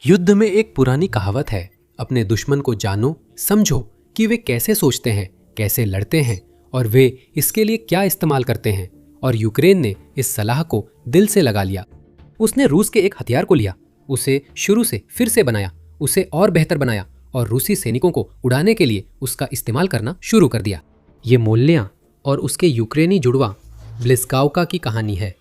युद्ध में एक पुरानी कहावत है, अपने दुश्मन को जानो समझो कि वे कैसे सोचते हैं, कैसे लड़ते हैं और वे इसके लिए क्या इस्तेमाल करते हैं। और यूक्रेन ने इस सलाह को दिल से लगा लिया। उसने रूस के एक हथियार को लिया, उसे शुरू से फिर से बनाया, उसे और बेहतर बनाया और रूसी सैनिकों को उड़ाने के लिए उसका इस्तेमाल करना शुरू कर दिया। ये मोल्न्या और उसके यूक्रेनी जुड़वा ब्लिस्कावका की कहानी है।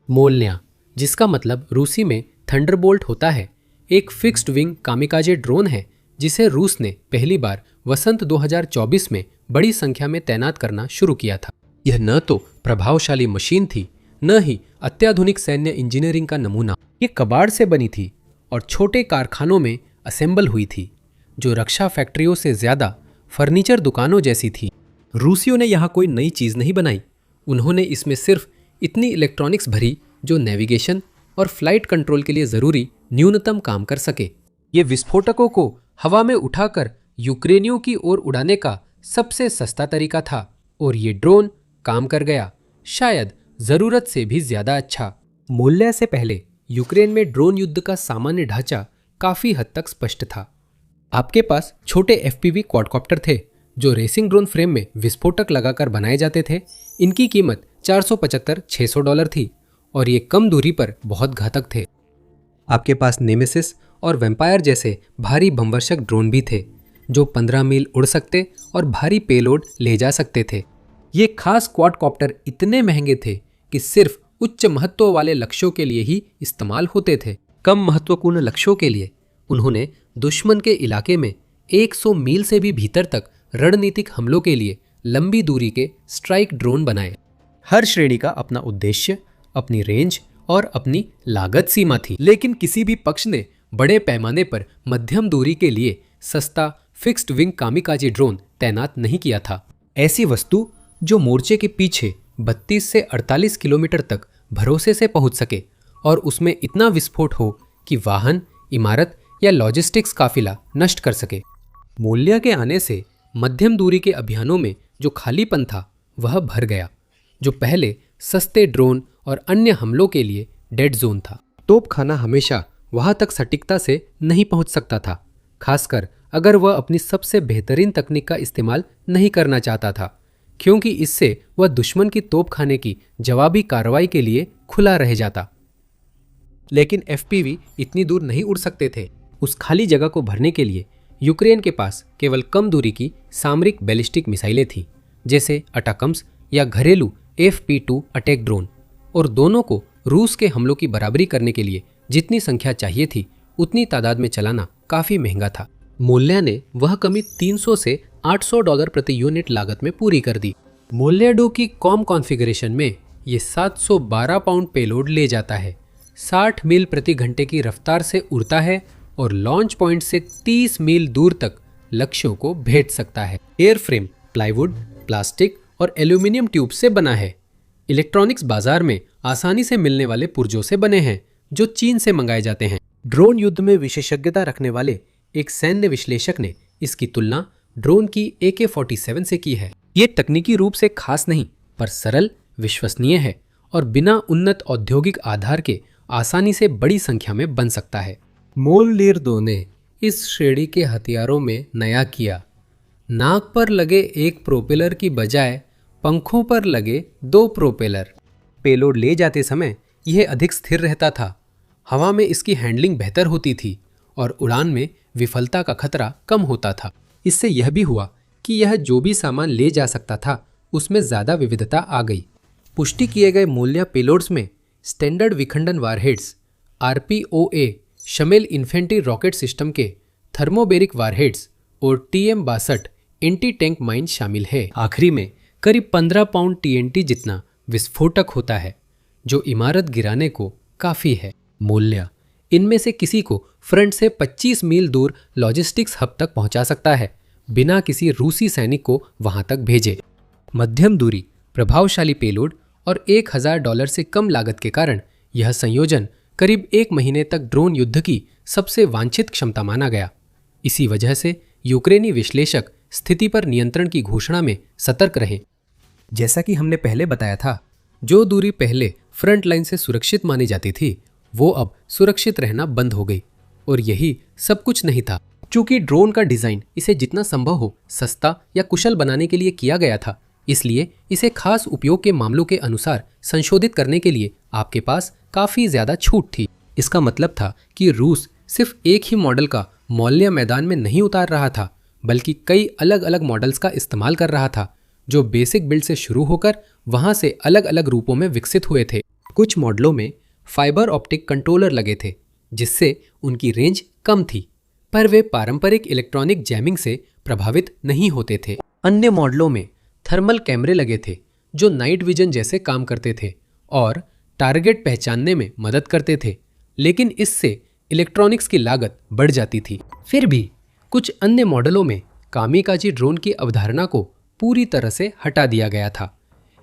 मोल्न्या, जिसका मतलब रूसी में थंडरबोल्ट होता है, एक फिक्स्ड विंग कामिकाजे ड्रोन है जिसे रूस ने पहली बार वसंत 2024 में बड़ी संख्या में तैनात करना शुरू किया था। यह न तो प्रभावशाली मशीन थी, न ही अत्याधुनिक सैन्य इंजीनियरिंग का नमूना। ये कबाड़ से बनी थी और छोटे कारखानों में असेंबल हुई थी, जो रक्षा फैक्ट्रियों से ज्यादा फर्नीचर दुकानों जैसी थी। रूसियों ने यहाँ कोई नई चीज नहीं बनाई, उन्होंने इसमें सिर्फ इतनी इलेक्ट्रॉनिक्स भरी जो नेविगेशन और फ्लाइट कंट्रोल के लिए जरूरी न्यूनतम काम कर सके। ये विस्फोटकों को हवा में उठाकर यूक्रेनियों की ओर उड़ाने का सबसे सस्ता तरीका था और ये ड्रोन काम कर गया, शायद जरूरत से भी ज्यादा अच्छा। मोल्न्या से पहले यूक्रेन में ड्रोन युद्ध का सामान्य ढांचा काफी हद तक स्पष्ट था। आपके पास छोटे एफपीवी क्वाडकॉप्टर थे जो रेसिंग ड्रोन फ्रेम में विस्फोटक लगाकर बनाए जाते थे। इनकी कीमत $475-600 थी और ये कम दूरी पर बहुत घातक थे। आपके पास नेमेसिस और वैम्पायर जैसे भारी बमवर्षक ड्रोन भी थे जो 15 मील उड़ सकते और भारी पेलोड ले जा सकते थे। ये खास क्वाडकॉप्टर इतने महंगे थे कि सिर्फ उच्च महत्व वाले लक्ष्यों के लिए ही इस्तेमाल होते थे। कम महत्वपूर्ण लक्ष्यों के लिए उन्होंने दुश्मन के इलाके में 100 मील से भी भीतर तक रणनीतिक हमलों के लिए लंबी दूरी के स्ट्राइक ड्रोन बनाए। हर श्रेणी का अपना उद्देश्य, अपनी रेंज और अपनी लागत सीमा थी, लेकिन किसी भी पक्ष ने बड़े पैमाने पर मध्यम दूरी के लिए सस्ता फिक्स्ड विंग कामिकाजे ड्रोन तैनात नहीं किया था। ऐसी वस्तु जो मोर्चे के पीछे 32 से 48 किलोमीटर तक भरोसे से पहुंच सके और उसमें इतना विस्फोट हो कि वाहन, इमारत या लॉजिस्टिक्स काफिला नष्ट कर सके। मोल्न्या के आने से मध्यम दूरी के अभियानों में जो खालीपन था वह भर गया, जो पहले सस्ते ड्रोन और अन्य हमलों के लिए डेड जोन था। तोपखाना हमेशा वहां तक सटीकता से नहीं पहुंच सकता था, खासकर अगर वह अपनी सबसे बेहतरीन तकनीक का इस्तेमाल नहीं करना चाहता था, क्योंकि इससे वह दुश्मन की तोपखाने की जवाबी कार्रवाई के लिए खुला रह जाता। लेकिन एफपीवी इतनी दूर नहीं उड़ सकते थे। उस खाली जगह को भरने के लिए यूक्रेन के पास केवल कम दूरी की सामरिक बैलिस्टिक मिसाइलें थीं, जैसे अटाकम्स या घरेलू FP2 अटैक ड्रोन, और दोनों को रूस के हमलों की बराबरी करने के लिए जितनी संख्या चाहिए थी उतनी तादाद में चलाना काफी महंगा था। मोल्न्या ने वह कमी $300 से $800 प्रति यूनिट लागत में पूरी कर दी। मोल्न्या 2 की कॉम कॉन्फ़िगरेशन में ये 712 पाउंड पेलोड ले जाता है, 60 मील प्रति घंटे की रफ्तार से उड़ता है और लॉन्च पॉइंट से 30 मील दूर तक लक्ष्यों को भेज सकता है। एयरफ्रेम प्लाईवुड, प्लास्टिक और एल्यूमिनियम ट्यूब से बना है। इलेक्ट्रॉनिक्स बाजार में आसानी से मिलने वाले पुर्जों से बने हैं जो चीन से मंगाए जाते हैं। ड्रोन युद्ध में विशेषज्ञता रखने वाले एक सैन्य विश्लेषक ने इसकी तुलना ड्रोन की AK-47 से की है। ये तकनीकी रूप से खास नहीं, पर सरल, विश्वसनीय है और बिना उन्नत औद्योगिक आधार के आसानी से बड़ी संख्या में बन सकता है। मोल्न्या 2 ने इस श्रेणी के हथियारों में नया किया। नाक पर लगे एक प्रोपेलर की बजाय पंखों पर लगे 2 प्रोपेलर। पेलोड ले जाते समय यह अधिक स्थिर रहता था, हवा में इसकी हैंडलिंग बेहतर होती थी और उड़ान में विफलता का खतरा कम होता था। इससे यह भी हुआ कि यह जो भी सामान ले जा सकता था उसमें ज़्यादा विविधता आ गई। पुष्टि किए गए मोल्न्या पेलोड्स में स्टैंडर्ड विखंडन warheads, RPOA Shmel infantry rocket system के थर्मोबेरिक वारहेड्स और TM-62 एंटी टैंक माइन शामिल है। आखिरी में करीब 15 पाउंड TNT जितना विस्फोटक होता है, जो इमारत गिराने को काफ़ी है। मोल्न्या इनमें से किसी को फ्रंट से 25 मील दूर लॉजिस्टिक्स हब तक पहुंचा सकता है, बिना किसी रूसी सैनिक को वहां तक भेजे। मध्यम दूरी, प्रभावशाली पेलोड और $1000 से कम लागत के कारण यह संयोजन करीब 1 महीने तक ड्रोन युद्ध की सबसे वांछित क्षमता माना गया। इसी वजह से यूक्रेनी विश्लेषक स्थिति पर नियंत्रण की घोषणा में सतर्क रहे। जैसा कि हमने पहले बताया था, जो दूरी पहले फ्रंट लाइन से सुरक्षित मानी जाती थी वो अब सुरक्षित रहना बंद हो गई। और यही सब कुछ नहीं था। चूंकि ड्रोन का डिजाइन इसे जितना संभव हो सस्ता या कुशल बनाने के लिए किया गया था, इसलिए इसे खास उपयोग के मामलों के अनुसार संशोधित करने के लिए आपके पास काफी ज्यादा छूट थी। इसका मतलब था कि रूस सिर्फ एक ही मॉडल का मौल्य मैदान में नहीं उतार रहा था, बल्कि कई अलग अलग मॉडल्स का इस्तेमाल कर रहा था, जो बेसिक बिल्ड से शुरू होकर वहां से अलग अलग रूपों में विकसित हुए थे। कुछ मॉडलों में फाइबर ऑप्टिक कंट्रोलर लगे थे, जिससे उनकी रेंज कम थी, पर वे पारंपरिक इलेक्ट्रॉनिक जैमिंग से प्रभावित नहीं होते थे। अन्य मॉडलों में थर्मल कैमरे लगे थे, जो नाइट विजन जैसे काम करते थे और टारगेट पहचानने में मदद करते थे, लेकिन इससे इलेक्ट्रॉनिक्स की लागत बढ़ जाती थी। फिर भी कुछ अन्य मॉडलों में कामिकाजी ड्रोन की अवधारणा को पूरी तरह से हटा दिया गया था।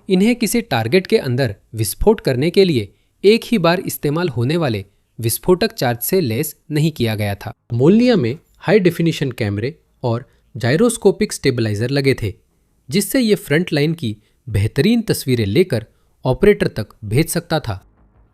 इन्हें किसी टारगेट के अंदर विस्फोट करने के लिए एक ही बार इस्तेमाल होने वाले विस्फोटक चार्ज से लैस नहीं किया गया था। मोल्निया में हाई डेफिनेशन कैमरे और जायरोस्कोपिक स्टेबलाइजर लगे थे, जिससे ये फ्रंट लाइन की बेहतरीन तस्वीरें लेकर ऑपरेटर तक भेज सकता था।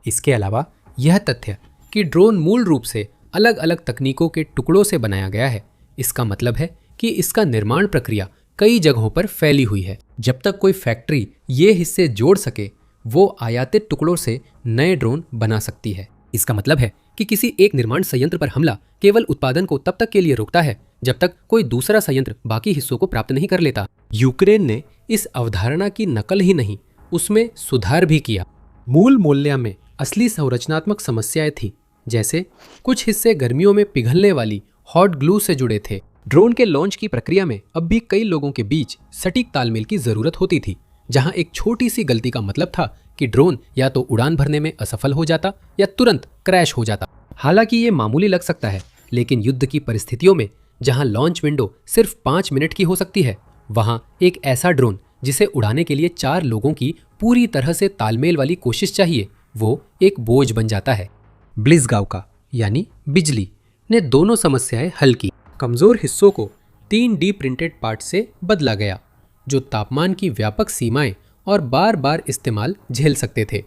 इसके अलावा यह तथ्य कि ड्रोन मूल रूप से अलग अलग तकनीकों के टुकड़ों से बनाया गया है, इसका मतलब है कि इसका निर्माण प्रक्रिया कई जगहों पर फैली हुई है। जब तक कोई फैक्ट्री ये हिस्से जोड़ सके, वो आयातित टुकड़ों से नए ड्रोन बना सकती है। इसका मतलब है कि किसी एक निर्माण संयंत्र पर हमला केवल उत्पादन को तब तक के लिए रोकता है जब तक कोई दूसरा संयंत्र बाकी हिस्सों को प्राप्त नहीं कर लेता। यूक्रेन ने इस अवधारणा की नकल ही नहीं, उसमें सुधार भी किया। मूल मूल्य में असली संरचनात्मक समस्याएं थी, जैसे कुछ हिस्से गर्मियों में पिघलने वाली हॉट ग्लू से जुड़े थे। ड्रोन के लॉन्च की प्रक्रिया में अब भी कई लोगों के बीच सटीक तालमेल की जरूरत होती थी, जहां एक छोटी सी गलती का मतलब था कि ड्रोन या तो उड़ान भरने में असफल हो जाता या तुरंत क्रैश हो जाता। हालांकि ये मामूली लग सकता है, लेकिन युद्ध की परिस्थितियों में जहां लॉन्च विंडो सिर्फ 5 मिनट की हो सकती है, वहां एक ऐसा ड्रोन जिसे उड़ाने के लिए 4 लोगों की पूरी तरह से तालमेल वाली कोशिश चाहिए, वो एक बोझ बन जाता है। ब्लिज़गाउका यानी बिजली ने दोनों समस्याएं हल की। कमजोर हिस्सों को 3D प्रिंटेड पार्ट से बदला गया, जो तापमान की व्यापक सीमाएं और बार बार इस्तेमाल झेल सकते थे।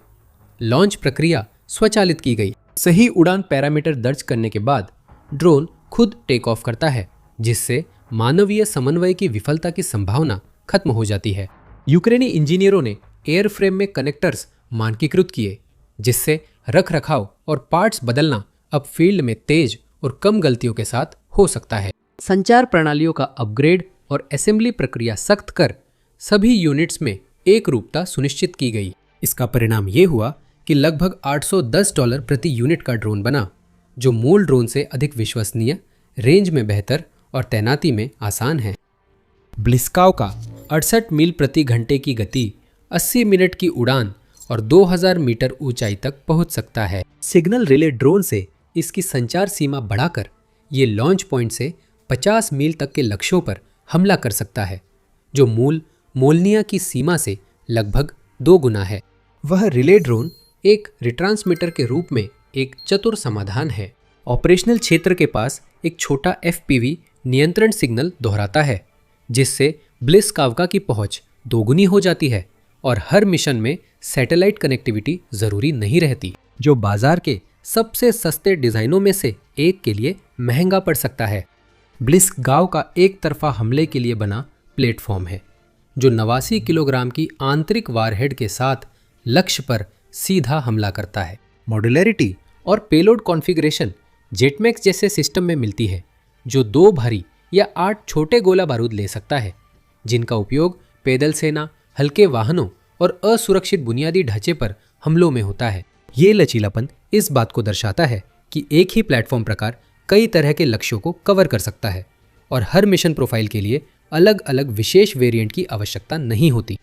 लॉन्च प्रक्रिया स्वचालित की गई। सही उड़ान पैरामीटर दर्ज करने के बाद ड्रोन खुद टेक ऑफ करता है, जिससे मानवीय समन्वय की विफलता की संभावना खत्म हो जाती है। यूक्रेनी इंजीनियरों ने एयरफ्रेम में कनेक्टर्स मानकीकृत किए, जिससे रख रखाव और पार्ट्स बदलना अब फील्ड में तेज और कम गलतियों के साथ हो सकता है। संचार प्रणालियों का अपग्रेड और असेंबली प्रक्रिया सख्त कर सभी यूनिट्स में एक रूपता सुनिश्चित की गई। इसका परिणाम ये हुआ कि लगभग $810 प्रति यूनिट का ड्रोन बना, जो मूल ड्रोन से अधिक विश्वसनीय, रेंज में बेहतर और तैनाती में आसान है। ब्लिज़काउका 68 मील प्रति घंटे की गति, 80 मिनट की उड़ान और 2000 मीटर ऊंचाई तक पहुंच सकता है। सिग्नल रिले ड्रोन से इसकी संचार सीमा बढ़ाकर ये लॉन्च पॉइंट से 50 मील तक के लक्ष्यों पर हमला कर सकता है, जो मूल मोल्निया की सीमा से लगभग 2 गुना है। वह रिले ड्रोन एक रिट्रांसमीटर के रूप में एक चतुर समाधान है। ऑपरेशनल क्षेत्र के पास एक छोटा FPV नियंत्रण सिग्नल दोहराता है, जिससे ब्लिज़काउका की पहुंच 2 गुनी हो जाती है और हर मिशन में सैटेलाइट कनेक्टिविटी जरूरी नहीं रहती, जो बाजार के सबसे सस्ते डिजाइनों में से एक के लिए महंगा पड़ सकता है। ब्लिज़काउका एक तरफा हमले के लिए बना प्लेटफॉर्म है, जो 89 किलोग्राम की आंतरिक वारहेड के साथ लक्ष्य पर सीधा हमला करता है। मॉड्यूलरिटी और पेलोड कॉन्फ़िगरेशन जेटमैक्स जैसे सिस्टम में मिलती है, जो 2 भारी या 8 छोटे गोला बारूद ले सकता है, जिनका उपयोग पैदल सेना, हल्के वाहनों और असुरक्षित बुनियादी ढांचे पर हमलों में होता है। ये लचीलापन इस बात को दर्शाता है कि एक ही प्लेटफॉर्म प्रकार कई तरह के लक्ष्यों को कवर कर सकता है और हर मिशन प्रोफाइल के लिए अलग अलग विशेष वेरिएंट की आवश्यकता नहीं होती।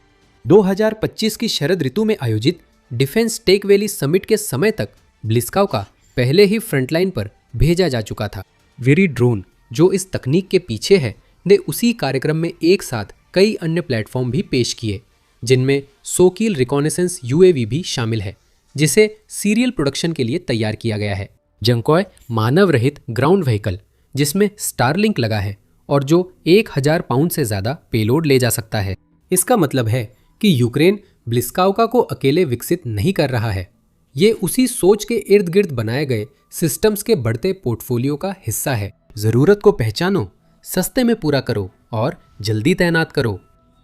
2025 की शरद ऋतु में आयोजित डिफेंस टेक वैली समिट के समय तक ब्लिज़काउका पहले ही फ्रंटलाइन पर भेजा जा चुका था। विरी ड्रोन, जो इस तकनीक के पीछे है, ने उसी कार्यक्रम में एक साथ कई अन्य प्लेटफॉर्म भी पेश किए, जिनमें सोकील रिकॉनेसेंस UAV भी शामिल है, जिसे सीरियल प्रोडक्शन के लिए तैयार किया गया है। जंकॉय मानव रहित ग्राउंड व्हीकल, जिसमें स्टारलिंक लगा है और जो 1000 पाउंड से ज़्यादा पेलोड ले जा सकता है। इसका मतलब है कि यूक्रेन ब्लिज़काउका को अकेले विकसित नहीं कर रहा है, ये उसी सोच के इर्द गिर्द बनाए गए सिस्टम्स के बढ़ते पोर्टफोलियो का हिस्सा है। जरूरत को पहचानो, सस्ते में पूरा करो और जल्दी तैनात करो।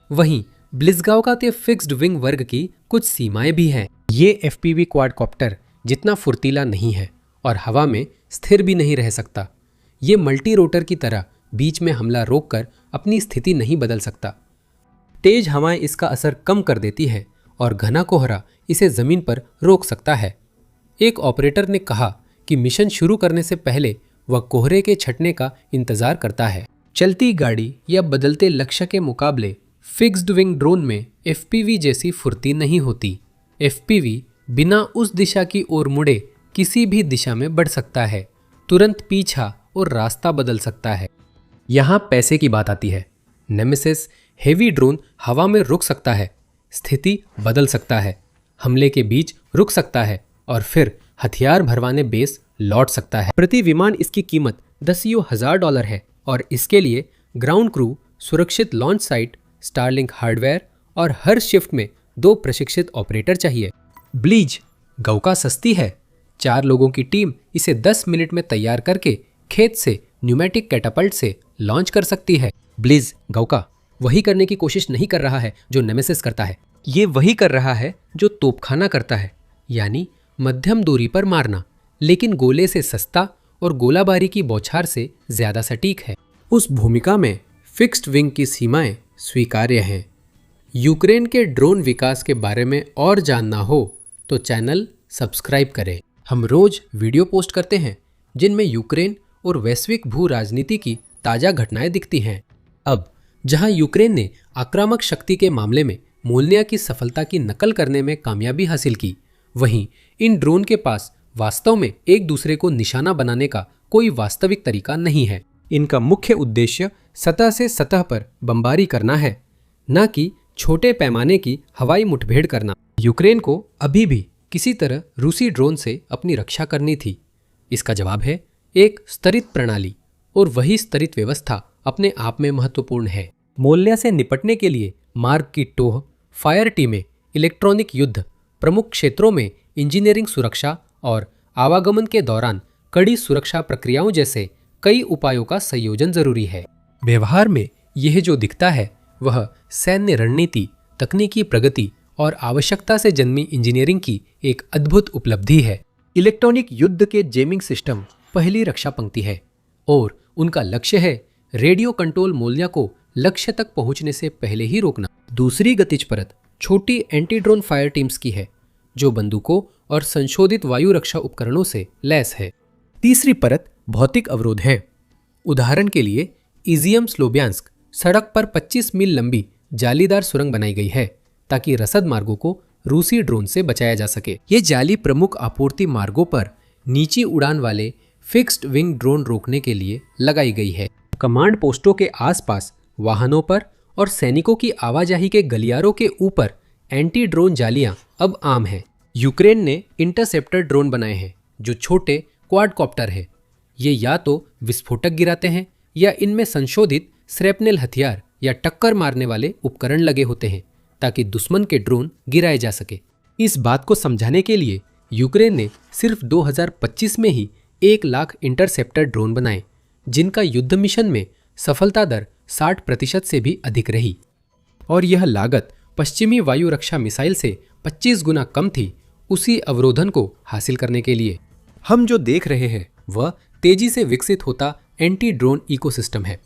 वहीं ब्लिज़गाओ के फिक्स्ड विंग वर्ग की कुछ सीमाएं भी हैं। ये FPV क्वाडकॉप्टर जितना फुर्तीला नहीं है और हवा में स्थिर भी नहीं रह सकता। ये मल्टी रोटर की तरह बीच में हमला रोककर अपनी स्थिति नहीं बदल सकता। तेज हवाएं इसका असर कम कर देती है और घना कोहरा इसे जमीन पर रोक सकता है। एक ऑपरेटर ने कहा कि मिशन शुरू करने से पहले वह कोहरे के छटने का इंतजार करता है। चलती गाड़ी या बदलते लक्ष्य के मुकाबले फिक्स्ड विंग ड्रोन में FPV जैसी फुर्ती नहीं होती। FPV बिना उस दिशा की ओर मुड़े किसी भी दिशा में बढ़ सकता है, तुरंत पीछा और रास्ता बदल सकता है। यहाँ पैसे की बात आती है। नेमेसिस हेवी ड्रोन हवा में रुक सकता है, स्थिति बदल सकता है, हमले के बीच रुक सकता है और फिर हथियार भरवाने बेस लौट सकता है। प्रति विमान इसकी कीमत $10,000 है और इसके लिए ग्राउंड क्रू, सुरक्षित लॉन्च साइट, स्टारलिंक हार्डवेयर और हर शिफ्ट में 2 प्रशिक्षित ऑपरेटर चाहिए। ब्लिज़गाओ सस्ती है। 4 लोगों की टीम इसे 10 मिनट में तैयार करके खेत से न्यूमेटिक कैटापल्ट से लॉन्च कर सकती है। ब्लिज़गाओ वही करने की कोशिश नहीं कर रहा है जो नेमेसिस करता है। ये वही कर रहा है जो तोपखाना करता है, यानी मध्यम दूरी पर मारना, लेकिन गोले से सस्ता और गोलाबारी की बौछार से ज्यादा सटीक है। उस भूमिका में फिक्स्ड विंग की सीमाएं स्वीकार्य हैं। यूक्रेन के ड्रोन विकास के बारे में और जानना हो तो चैनल सब्सक्राइब करें। हम रोज वीडियो पोस्ट करते हैं जिनमें यूक्रेन और वैश्विक भू राजनीति की ताज़ा घटनाएं दिखती हैं। अब जहां यूक्रेन ने आक्रामक शक्ति के मामले में मोल्निया की सफलता की नकल करने में कामयाबी हासिल की, वहीं इन ड्रोन के पास वास्तव में एक दूसरे को निशाना बनाने का कोई वास्तविक तरीका नहीं है। इनका मुख्य उद्देश्य सतह से सतह पर बमबारी करना है, न कि छोटे पैमाने की हवाई मुठभेड़ करना। यूक्रेन को अभी भी किसी तरह रूसी ड्रोन से अपनी रक्षा करनी थी। इसका जवाब है एक स्तरित प्रणाली, और वही स्तरित व्यवस्था अपने आप में महत्वपूर्ण है। मोल्निया से निपटने के लिए मार्ग की टोह, फायर टीमें, इलेक्ट्रॉनिक युद्ध, प्रमुख क्षेत्रों में इंजीनियरिंग सुरक्षा और आवागमन के दौरान कड़ी सुरक्षा प्रक्रियाओं जैसे कई उपायों का संयोजन जरूरी है। व्यवहार में यह जो दिखता है वह सैन्य रणनीति, तकनीकी प्रगति और आवश्यकता से जन्मी इंजीनियरिंग की एक अद्भुत उपलब्धि है। इलेक्ट्रॉनिक युद्ध के जेमिंग सिस्टम पहली रक्षा पंक्ति है और उनका लक्ष्य है रेडियो कंट्रोल मोल्निया को लक्ष्य तक पहुंचने से पहले ही रोकना। दूसरी गतिज परत छोटी एंटी ड्रोन फायर टीम्स की है जो बंदूकों और संशोधित वायु रक्षा उपकरणों से लैस है। तीसरी परत भौतिक अवरोध है। उदाहरण के लिए इजियम स्लोबियांस्क सड़क पर 25 मील लंबी जालीदार सुरंग बनाई गई है ताकि रसद मार्गों को रूसी ड्रोन से बचाया जा सके। ये जाली प्रमुख आपूर्ति मार्गों पर नीची उड़ान वाले फिक्स्ड विंग ड्रोन रोकने के लिए लगाई गई है। कमांड पोस्टों के आसपास, वाहनों पर और सैनिकों की आवाजाही के गलियारों के ऊपर एंटी ड्रोन जालियां अब आम हैं। यूक्रेन ने इंटरसेप्टर ड्रोन बनाए हैं जो छोटे क्वाडकॉप्टर है। ये या तो विस्फोटक गिराते हैं या इनमें संशोधित स्रैपनेल हथियार या टक्कर मारने वाले उपकरण लगे होते हैं ताकि दुश्मन के ड्रोन गिराए जा सके। इस बात को समझाने के लिए यूक्रेन ने सिर्फ 2025 में ही 1 लाख इंटरसेप्टर ड्रोन बनाए, जिनका युद्ध मिशन में सफलता दर 60% से भी अधिक रही, और यह लागत पश्चिमी वायु रक्षा मिसाइल से 25 गुना कम थी उसी अवरोधन को हासिल करने के लिए। हम जो देख रहे हैं वह तेजी से विकसित होता एंटी ड्रोन इकोसिस्टम है।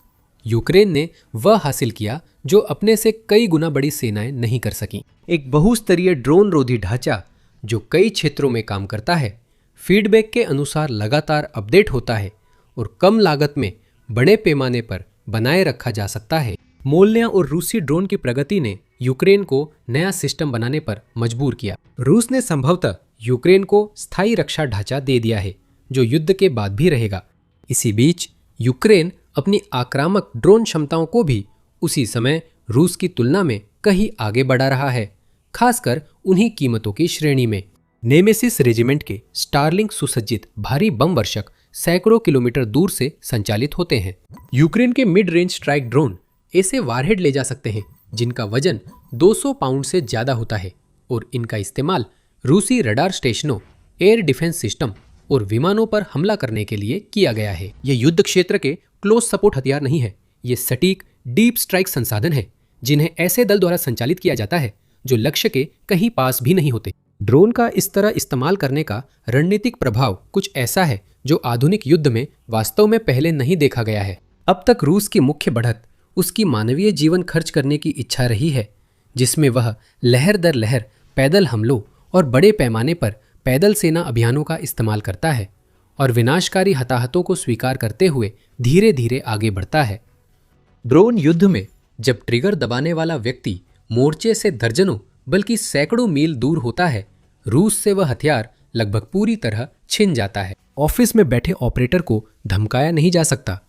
यूक्रेन ने वह हासिल किया जो अपने से कई गुना बड़ी सेनाएं नहीं कर सकीं। एक बहुस्तरीय ड्रोन रोधी ढांचा जो कई क्षेत्रों में काम करता है, फीडबैक के अनुसार लगातार अपडेट होता है और कम लागत में बड़े पैमाने पर बनाए रखा जा सकता है। मोल्निया और रूसी ड्रोन की प्रगति ने यूक्रेन को नया सिस्टम बनाने पर मजबूर किया। रूस ने संभवतः यूक्रेन को स्थायी रक्षा ढांचा दे दिया है जो युद्ध के बाद भी रहेगा। इसी बीच यूक्रेन अपनी आक्रामक ड्रोन क्षमताओं को भी उसी समय रूस की तुलना में कहीं आगे बढ़ा रहा है, खासकर उन्हीं कीमतों की श्रेणी में। नेमेसिस रेजिमेंट के स्टारलिंक सुसज्जित भारी बम वर्षक सैकड़ों किलोमीटर दूर से संचालित होते हैं। यूक्रेन के मिड रेंज स्ट्राइक ड्रोन ऐसे वारहेड ले जा सकते हैं जिनका वजन 200 पाउंड से ज्यादा होता है और इनका इस्तेमाल रूसी रडार स्टेशनों एयर डिफेंस सिस्टम और विमानों पर हमला करने के लिए किया गया है। ये युद्ध क्षेत्र के क्लोज सपोर्ट हथियार नहीं है, ये सटीक डीप स्ट्राइक संसाधन है जिन्हें ऐसे दल द्वारा संचालित किया जाता है जो लक्ष्य के कहीं पास भी नहीं होते। ड्रोन का इस तरह इस्तेमाल करने का रणनीतिक प्रभाव कुछ ऐसा है जो आधुनिक युद्ध में वास्तव में पहले नहीं देखा गया है। अब तक रूस की मुख्य बढ़त उसकी मानवीय जीवन खर्च करने की इच्छा रही है, जिसमें वह लहर दर लहर पैदल हमलों और बड़े पैमाने पर पैदल सेना अभियानों का इस्तेमाल करता है और विनाशकारी हताहतों को स्वीकार करते हुए धीरे धीरे आगे बढ़ता है। ड्रोन युद्ध में जब ट्रिगर दबाने वाला व्यक्ति मोर्चे से दर्जनों बल्कि सैकड़ों मील दूर होता है, रूस से वह हथियार लगभग पूरी तरह छिन जाता है। ऑफिस में बैठे ऑपरेटर को धमकाया नहीं जा सकता,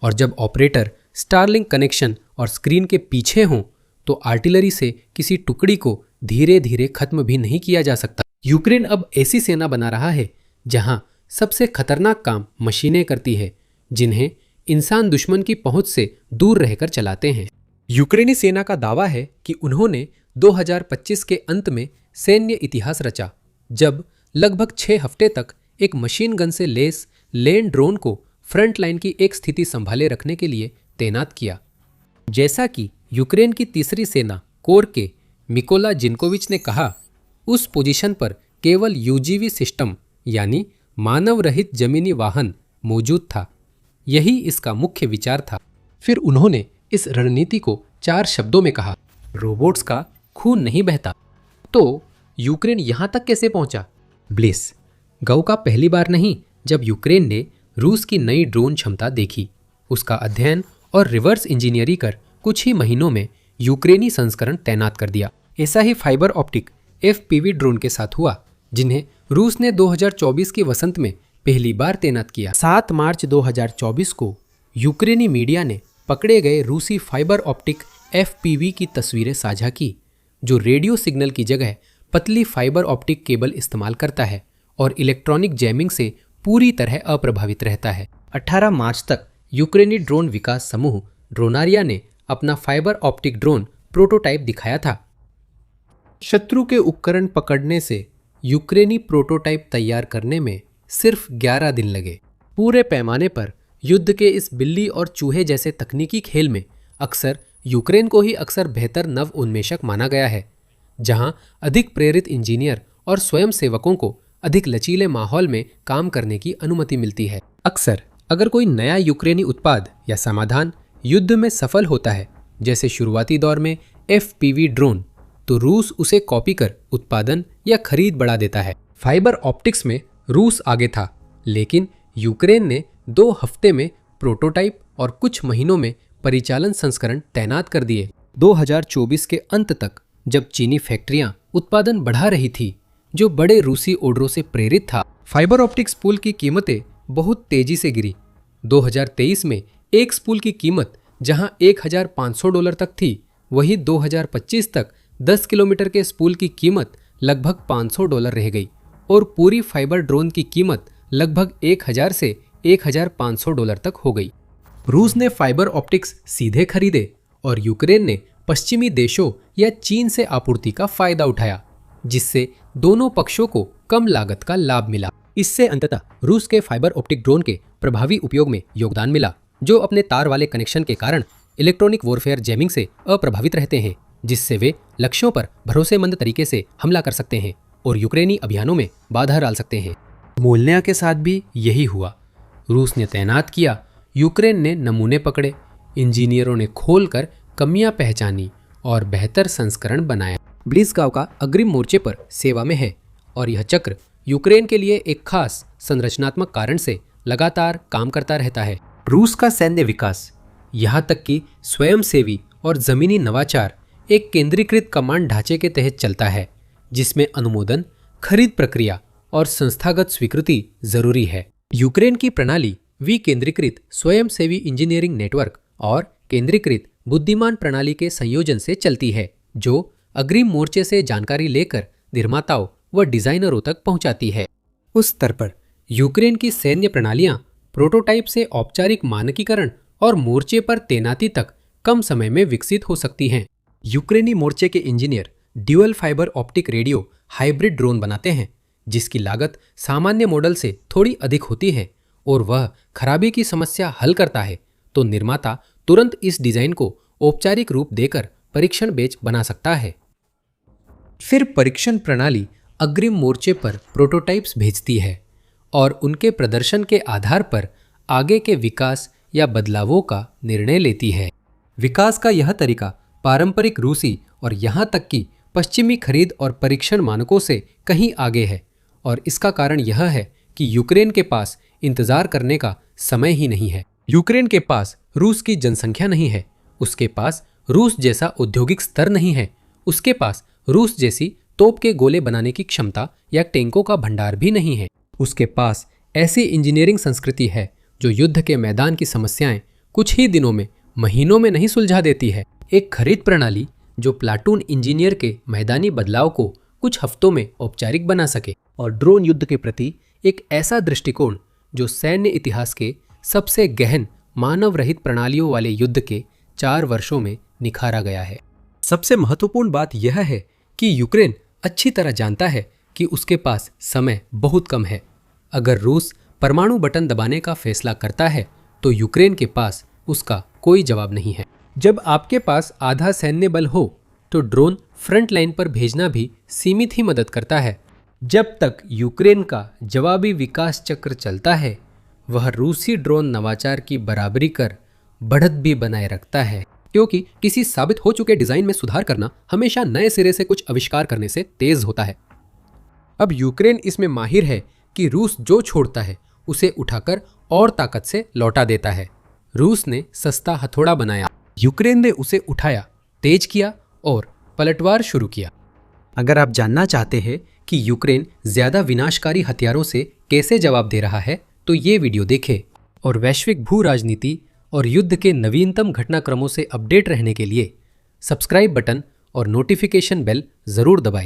और जब ऑपरेटर स्टारलिंक कनेक्शन और स्क्रीन के पीछे हों तो आर्टिलरी से किसी टुकड़ी को धीरे धीरे खत्म भी नहीं किया जा सकता। यूक्रेन अब ऐसी सेना बना रहा है जहां सबसे खतरनाक काम मशीनें करती है, जिन्हें इंसान दुश्मन की पहुंच से दूर रहकर चलाते हैं। यूक्रेनी सेना का दावा है कि उन्होंने 2025 के अंत में सैन्य इतिहास रचा, जब लगभग 6 हफ्ते तक एक मशीन गन से लेस लैंड ड्रोन को फ्रंट लाइन की एक स्थिति संभाले रखने के लिए तैनात किया। जैसा कि यूक्रेन की तीसरी सेना कोर के मिकोला जिनकोविच ने कहा, उस पोजीशन पर केवल यूजीवी सिस्टम यानी मानव रहित जमीनी वाहन मौजूद था। यही इसका मुख्य विचार था। फिर उन्होंने इस रणनीति को 4 शब्दों में कहा, रोबोट्स का खून नहीं बहता। तो यूक्रेन यहां तक कैसे पहुंचा? ब्लिस गौ का पहली बार नहीं जब यूक्रेन ने रूस की नई ड्रोन क्षमता देखी। उसका अध्ययन और रिवर्स इंजीनियरिंग कर कुछ ही महीनों में यूक्रेनी संस्करण तैनात कर दिया। ऐसा ही फाइबर ऑप्टिक FPV ड्रोन के साथ हुआ, जिन्हें रूस ने 2024 के वसंत में पहली बार तैनात किया। 7 मार्च 2024 को यूक्रेनी मीडिया ने पकड़े गए रूसी फाइबर ऑप्टिक FPV की तस्वीरें साझा की, जो रेडियो सिग्नल की जगह पतली फाइबर ऑप्टिक केबल इस्तेमाल करता है और इलेक्ट्रॉनिक जैमिंग से पूरी तरह अप्रभावित रहता है। 18 मार्च तक यूक्रेनी ड्रोन विकास समूह ड्रोनारिया ने अपना फाइबर ऑप्टिक ड्रोन प्रोटोटाइप दिखाया था। शत्रु के उपकरण पकड़ने से यूक्रेनी प्रोटोटाइप तैयार करने में सिर्फ 11 दिन लगे। पूरे पैमाने पर युद्ध के इस बिल्ली और चूहे जैसे तकनीकी खेल में अक्सर यूक्रेन को ही अक्सर बेहतर नव उन्मेषक माना गया है, जहां अधिक प्रेरित इंजीनियर और स्वयं सेवकों को अधिक लचीले माहौल में काम करने की अनुमति मिलती है। अक्सर अगर कोई नया यूक्रेनी उत्पाद या समाधान युद्ध में सफल होता है, जैसे शुरुआती दौर में FPV ड्रोन, तो रूस उसे कॉपी कर उत्पादन या खरीद बढ़ा देता है। फाइबर ऑप्टिक्स में रूस आगे था, लेकिन यूक्रेन ने 2 हफ्ते में प्रोटोटाइप और कुछ महीनों में परिचालन संस्करण तैनात कर दिए। 2024 के अंत तक जब चीनी फैक्ट्रियां उत्पादन बढ़ा रही थी, जो बड़े रूसी ऑर्डरों से प्रेरित था, फाइबर ऑप्टिक स्पूल की कीमतें बहुत तेजी से गिरी। 2023 में एक स्पूल की कीमत जहां $1,500 तक थी, वही 2025 तक 10 किलोमीटर के स्पूल की कीमत लगभग $500 रह गई और पूरी फाइबर ड्रोन की कीमत लगभग 1000 से $1,500 तक हो गई। रूस ने फाइबर ऑप्टिक्स सीधे खरीदे और यूक्रेन ने पश्चिमी देशों या चीन से आपूर्ति का फायदा उठाया, जिससे दोनों पक्षों को कम लागत का लाभ मिला। इससे अंततः रूस के फाइबर ऑप्टिक ड्रोन के प्रभावी उपयोग में योगदान मिला, जो अपने तार वाले कनेक्शन के कारण इलेक्ट्रॉनिक वॉरफेयर जैमिंग से अप्रभावित रहते हैं, जिससे वे लक्ष्यों पर भरोसेमंद तरीके से हमला कर सकते हैं और यूक्रेनी अभियानों में बाधा डाल सकते हैं। मोलनिया के साथ भी यही हुआ। रूस ने तैनात किया, यूक्रेन ने नमूने पकड़े, इंजीनियरों ने खोलकर कमियां पहचानी और बेहतर संस्करण बनाया। ब्लिज़गाव का अग्रिम मोर्चे पर सेवा में है और यह चक्र यूक्रेन के लिए एक खास संरचनात्मक कारण से लगातार काम करता रहता है। रूस का सैन्य विकास, यहाँ तक कि स्वयंसेवी और जमीनी नवाचार एक केंद्रीकृत कमांड ढांचे के तहत चलता है, जिसमें अनुमोदन, खरीद प्रक्रिया और संस्थागत स्वीकृति जरूरी है। यूक्रेन की प्रणाली विकेंद्रीकृत स्वयंसेवी इंजीनियरिंग नेटवर्क और केंद्रीकृत बुद्धिमान प्रणाली के संयोजन से चलती है, जो अग्रिम मोर्चे से जानकारी लेकर निर्माताओं व डिजाइनरों तक पहुंचाती है। उस स्तर पर यूक्रेन की सैन्य प्रणालियां प्रोटोटाइप से औपचारिक मानकीकरण और मोर्चे पर तैनाती तक कम समय में विकसित हो सकती हैं। यूक्रेनी मोर्चे के engineer dual fibre optic radio hybrid drone बनाते हैं, जिसकी लागत सामान्य मॉडल से थोड़ी अधिक होती है और वह खराबी की समस्या हल करता है, तो निर्माता तुरंत इस डिजाइन को औपचारिक रूप देकर परीक्षण बैच बना सकता है। फिर परीक्षण प्रणाली अग्रिम मोर्चे पर प्रोटोटाइप्स भेजती है और उनके प्रदर्शन के आधार पर आगे के विकास या बदलावों का निर्णय लेती है। विकास का यह तरीका पारंपरिक रूसी और यहाँ तक कि पश्चिमी खरीद और परीक्षण मानकों से कहीं आगे है, और इसका कारण यह है कि यूक्रेन के पास इंतजार करने का समय ही नहीं है। यूक्रेन के पास रूस की जनसंख्या नहीं है, उसके पास रूस जैसा औद्योगिक स्तर नहीं है, उसके पास रूस जैसी तोप के गोले बनाने की क्षमता या टैंकों का भंडार भी नहीं है। उसके पास ऐसी इंजीनियरिंग संस्कृति है जो युद्ध के मैदान की समस्याएं कुछ ही दिनों में, महीनों में नहीं सुलझा देती है। एक खरीद प्रणाली जो प्लाटून इंजीनियर के मैदानी बदलाव को कुछ हफ्तों में औपचारिक बना सके, और ड्रोन युद्ध के प्रति एक ऐसा दृष्टिकोण जो सैन्य इतिहास के सबसे गहन मानव रहित प्रणालियों वाले युद्ध के 4 वर्षों में निखारा गया है। सबसे महत्वपूर्ण बात यह है कि यूक्रेन अच्छी तरह जानता है कि उसके पास समय बहुत कम है। अगर रूस परमाणु बटन दबाने का फैसला करता है तो यूक्रेन के पास उसका कोई जवाब नहीं है। जब आपके पास आधा सैन्य बल हो तो ड्रोन फ्रंट लाइन पर भेजना भी सीमित ही मदद करता है। जब तक यूक्रेन का जवाबी विकास चक्र चलता है, वह रूसी ड्रोन नवाचार की बराबरी कर बढ़त भी बनाए रखता है, क्योंकि किसी साबित हो चुके डिजाइन में सुधार करना हमेशा नए सिरे से कुछ आविष्कार करने से तेज होता है। अब यूक्रेन इसमें माहिर है कि रूस जो छोड़ता है उसे उठाकर और ताकत से लौटा देता है। रूस ने सस्ता हथौड़ा बनाया, यूक्रेन ने उसे उठाया, तेज किया और पलटवार शुरू किया। अगर आप जानना चाहते हैं कि यूक्रेन ज्यादा विनाशकारी हथियारों से कैसे जवाब दे रहा है, तो ये वीडियो देखें। और वैश्विक भू राजनीति और युद्ध के नवीनतम घटनाक्रमों से अपडेट रहने के लिए सब्सक्राइब बटन और नोटिफिकेशन बेल जरूर दबाएं।